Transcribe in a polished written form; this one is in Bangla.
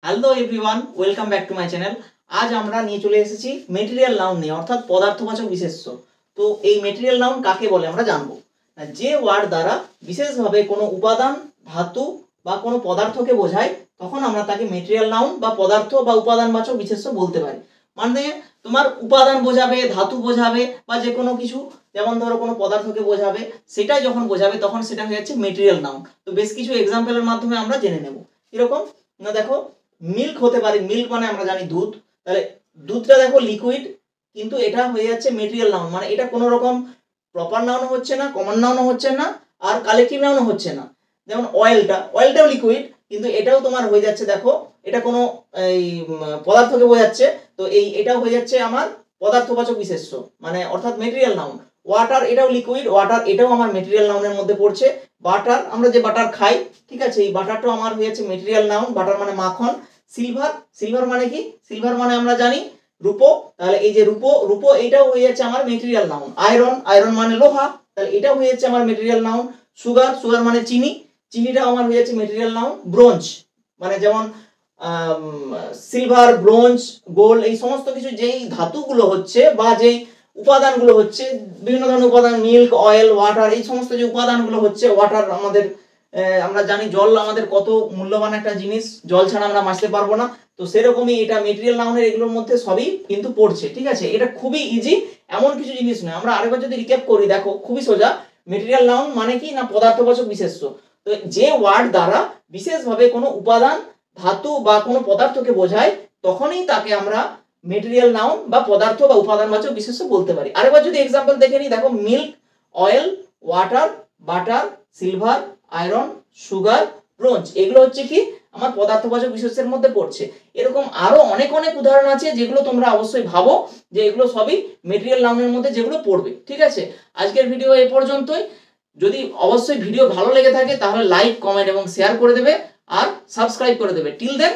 Hello everyone, welcome back to my channel. আজ আমরা নিয়ে চলে এসেছি মেটেরিয়াল নাউন নিয়ে, অর্থাৎ পদার্থবাচক বিশেষ্য। তো এই মেটেরিয়াল নাউন কাকে বলে আমরা জানবো। যে ওয়ার্ড দ্বারা বিশেষভাবে কোনো উপাদান, ধাতু বা কোনো পদার্থকে বোঝায় তখন আমরা তাকে মেটেরিয়াল নাউন বা পদার্থ বা উপাদানবাচক বিশেষ্য বলতে পারি। মানে তোমার উপাদান বোঝাবে, ধাতু বোঝাবে বা যে কোনো কিছু, যেমন ধরো কোনো পদার্থকে বোঝাবে, সেটাই যখন বোঝাবে তখন সেটা হয়ে যাচ্ছে মেটেরিয়াল নাউন। তো বেশ কিছু এক্সাম্পলের মাধ্যমে আমরা জেনে নেব। এরকম না, দেখো মিল্ক হতে পারে, মিল্ক মানে আমরা জানি দুধ, তাহলে দুধটা দেখো লিকুইড, কিন্তু এটা হয়ে যাচ্ছে মেটেরিয়াল নাউন, মানে এটা কোনো রকম প্রপার নাউনও হচ্ছে না, কমন নাউনও হচ্ছে না, আর কালেক্টিভ নাউনও হচ্ছে না। যেমন অয়েলটাও লিকুইড, কিন্তু এটাও তোমার হয়ে যাচ্ছে, দেখো এটা কোনো এই পদার্থকে বোঝাচ্ছে, তো এটাও হয়ে যাচ্ছে আমার পদার্থবাচক বিশেষ্য, মানে অর্থাৎ মেটেরিয়াল নাউন। ওয়াটার, এটাও লিকুইড, ওয়াটার এটাও আমার মেটেরিয়াল নাউনের মধ্যে পড়ছে। বাটার, আমরা যে বাটার খাই, ঠিক আছে, এই বাটারটাও আমার হয়ে যাচ্ছে মেটেরিয়াল নাউন, বাটার মানে মাখন। সিলভার মানে কি? সিলভার মানে আমরা জানি রূপো, তাহলে এই যে রূপো এটাও হয়ে যাচ্ছে আমার মেটেরিয়াল নাউন। আয়রন মানে লোহা, তাহলে এটাও হয়ে যাচ্ছে আমার মেটেরিয়াল নাউন। সুগার মানে চিনিটাও আমার হয়ে যাচ্ছে মেটেরিয়াল নাউন। ব্রোঞ্জ মানে যেমন সিলভার, ব্রোঞ্জ, গোল্ড, এই সমস্ত কিছু যেই ধাতুগুলো হচ্ছে বা যেই উপাদানগুলো হচ্ছে, বিভিন্ন ধরনের উপাদান, মিল্ক, অয়েল, ওয়াটার, এই সমস্ত যে উপাদানগুলো হচ্ছে। ওয়াটার আমাদের, আমরা জানি জল আমাদের কত মূল্যবান একটা জিনিস, জল ছাড়া আমরা বাঁচতে পারবো না। তো সেরকমই এটা মেটেরিয়াল নাউনের এগুলোর মধ্যে সবই কিন্তু পড়ছে, ঠিক আছে। এটা খুবই ইজি, এমন কিছু জিনিস নয়। আমরা আরেকবার যদি রিক্যাপ করি, দেখো খুবই সোজা। মেটেরিয়াল নাউন মানে কি না, পদার্থবাচক বিশেষ্য। তো যে ওয়ার্ড দ্বারা বিশেষভাবে কোনো উপাদান, ধাতু বা কোনো পদার্থকে বোঝায় তখনই তাকে আমরা মেটেরিয়াল নাউন বা পদার্থ বা উপাদানবাচক বিশেষ্য বলতে পারি। আরেকবার যদি এক্সাম্পল দেখে নিই, দেখো milk, oil, water, butter, silver, iron, sugar, bronze, এগুলো হচ্ছে কি আমার পদার্থবাচক বিশেষ্যের মধ্যে পড়ছে। এরকম আরো অনেক উদাহরণ আছে যেগুলো তোমরা অবশ্যই ভাবো যে এগুলো সবই মেটেরিয়াল নাউনের মধ্যে যেগুলো পড়বে, ঠিক আছে। আজকের ভিডিও এ পর্যন্তই। যদি অবশ্যই ভিডিও ভালো লেগে থাকে তাহলে লাইক, কমেন্ট এবং শেয়ার করে দেবে আর সাবস্ক্রাইব করে দেবে। Till then